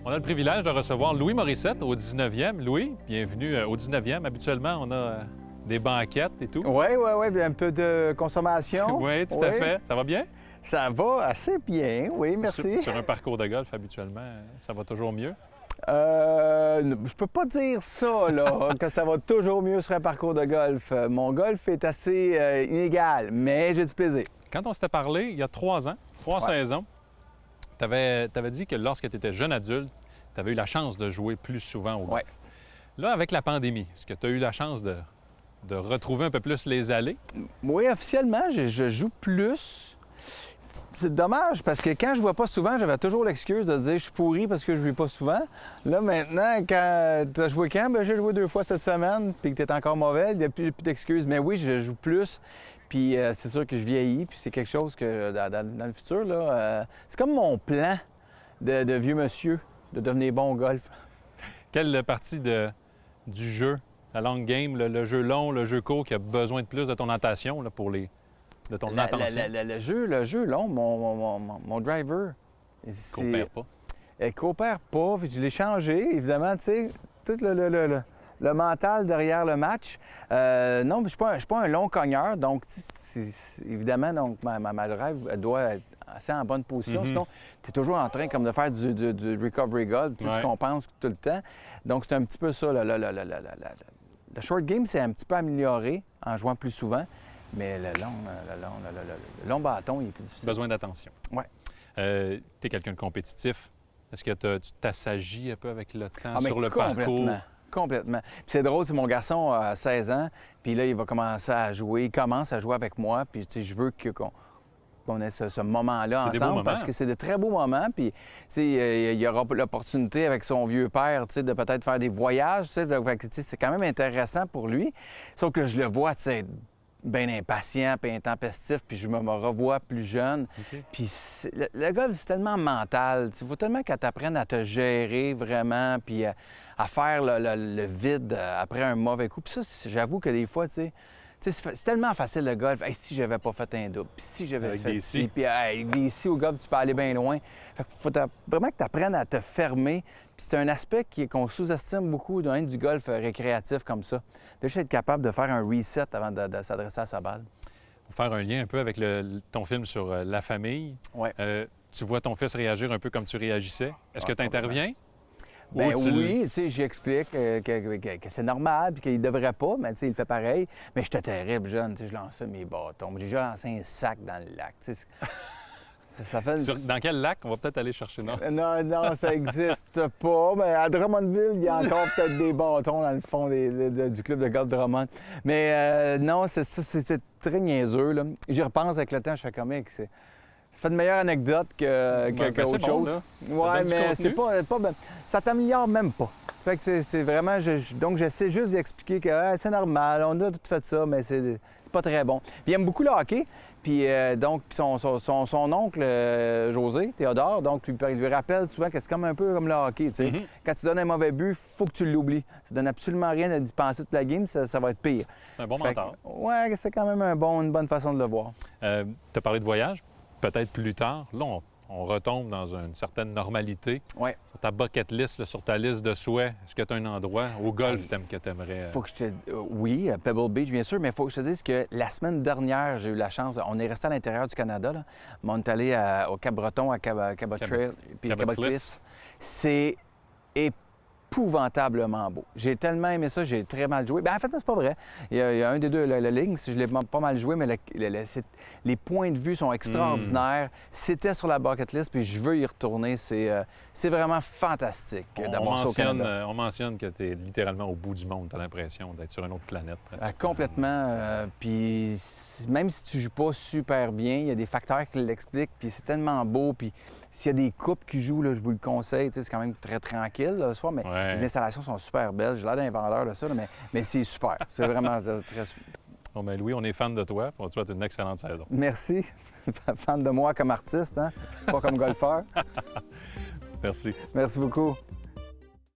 On a le privilège de recevoir Louis Morissette au 19e. Louis, bienvenue au 19e. Habituellement, on a des banquettes et tout. Oui, un peu de consommation. Oui, tout à fait. Ça va bien? Ça va assez bien, oui, merci. Sur un parcours de golf, habituellement, ça va toujours mieux? Je peux pas dire ça, là, que ça va toujours mieux sur un parcours de golf. Mon golf est assez inégal, mais j'ai du plaisir. Quand on s'était parlé, il y a 3 ans, 3 saisons, tu avais dit que lorsque tu étais jeune adulte, tu avais eu la chance de jouer plus souvent au golf. Ouais. Là, avec la pandémie, est-ce que tu as eu la chance de retrouver un peu plus les allées? Oui, officiellement, je joue plus. C'est dommage parce que quand je vois pas souvent, j'avais toujours l'excuse de dire je suis pourri parce que je joue pas souvent. Là, maintenant, quand tu as joué quand? Bien, j'ai joué 2 fois cette semaine, puis que tu es encore mauvais, il n'y a plus d'excuses. Mais oui, je joue plus. Puis c'est sûr que je vieillis, puis c'est quelque chose que dans le futur, là, c'est comme mon plan de vieux monsieur, de devenir bon au golf. Quelle partie du jeu, la long game, le jeu long, le jeu court, qui a besoin de plus de ton attention là, de ton attention? Le jeu long, mon driver, Il coopère pas. elle coopère pas, puis je l'ai changé, évidemment, tu sais, tout le mental derrière le match. Non, mais je suis pas un long cogneur, donc évidemment, donc, ma drive elle doit être assez en bonne position. Sinon, tu es toujours en train comme de faire du recovery golf, tu compenses tout le temps. Donc, c'est un petit peu ça. Le short game, c'est un petit peu amélioré en jouant plus souvent, mais le long bâton, il est plus difficile. Besoin d'attention. Oui. Tu es quelqu'un de compétitif. Est-ce que tu t'assagis un peu avec le temps mais sur le parcours? Complètement. Puis c'est drôle, c'est mon garçon a 16 ans, puis là, il va commencer à jouer. Il commence à jouer avec moi, puis tu sais, je veux qu'on ait ce moment-là ensemble. Des beaux moments. Parce que c'est de très beaux moments. Puis, tu sais, il y aura l'opportunité avec son vieux père, tu sais, de peut-être faire des voyages. Tu sais, c'est quand même intéressant pour lui. Sauf que je le vois, tu sais, bien impatient, puis intempestif, puis je me revois plus jeune. OK. Puis le golf, c'est tellement mental. Il faut tellement que tu apprennes à te gérer vraiment, puis à faire le vide après un mauvais coup. Puis ça, j'avoue que des fois, tu sais, c'est tellement facile le golf. Hey, si j'avais pas fait un double, puis si j'avais Avec fait des ci, si. puis avec des si au golf, tu peux aller bien loin. Fait qu'il faut vraiment que tu apprennes à te fermer. Puis c'est un aspect qu'on sous-estime beaucoup dans du golf récréatif comme ça. De juste être capable de faire un reset avant de s'adresser à sa balle. Pour faire un lien un peu avec ton film sur la famille, Ouais. tu vois ton fils réagir un peu comme tu réagissais. Est-ce que tu interviens? Ben Ou oui, tu sais, j'explique que c'est normal puis qu'il devrait pas, mais tu sais, il fait pareil. Mais j'étais terrible jeune, tu sais, je lançais mes bâtons. J'ai déjà lancé un sac dans le lac, tu sais. Ça fait... Dans quel lac? On va peut-être aller chercher, non? Non, ça n'existe pas. Mais à Drummondville, il y a encore peut-être des bâtons dans le fond du club de golf Drummond. Mais non, c'est très niaiseux, là. J'y repense avec le temps, je fais comme ça fait de meilleures anecdotes qu'autre chose. Là. Ouais, mais c'est pas ça t'améliore même pas. Fait que c'est vraiment donc j'essaie juste d'expliquer que c'est normal, on a tout fait ça, mais c'est pas très bon. Puis il aime beaucoup le hockey, puis donc son oncle José Théodore, donc lui rappelle souvent que c'est comme un peu comme le hockey, tu sais. Quand tu donnes un mauvais but, faut que tu l'oublies. Ça donne absolument rien d'y penser toute la game, ça va être pire. C'est un bon mentor. Ouais, c'est quand même une bonne façon de le voir. Tu as parlé de voyage. Peut-être plus tard. Là, on retombe dans une certaine normalité. Oui. Sur ta bucket list, là, sur ta liste de souhaits, est-ce que tu as un endroit au golf que tu aimerais... Faut que oui, Pebble Beach, bien sûr, mais il faut que je te dise que la semaine dernière, j'ai eu la chance, on est resté à l'intérieur du Canada, là. On est allé au Cap-Breton, à Cabot Trail, puis Cabot Cliffs. C'est épouvantablement beau. J'ai tellement aimé ça, j'ai très mal joué. Bien, en fait, c'est pas vrai. Il y a un des deux, la ligne, je l'ai pas mal joué, mais les points de vue sont extraordinaires. C'était sur la bucket list, puis je veux y retourner. C'est vraiment fantastique d'avoir ça au Canada. On mentionne que tu es littéralement au bout du monde. Tu as l'impression d'être sur une autre planète. Complètement. Puis même si tu joues pas super bien, il y a des facteurs qui l'expliquent, puis c'est tellement beau. Puis s'il y a des couples qui jouent, là, je vous le conseille. C'est quand même très tranquille là, le soir, mais les installations sont super belles. J'ai l'air d'un vendeur de ça, là, mais c'est super. C'est vraiment très super. Bon, ben Louis, on est fan de toi. On te souhaite une excellente saison. Merci. Fan de moi comme artiste, hein? Pas comme golfeur. Merci. Merci beaucoup.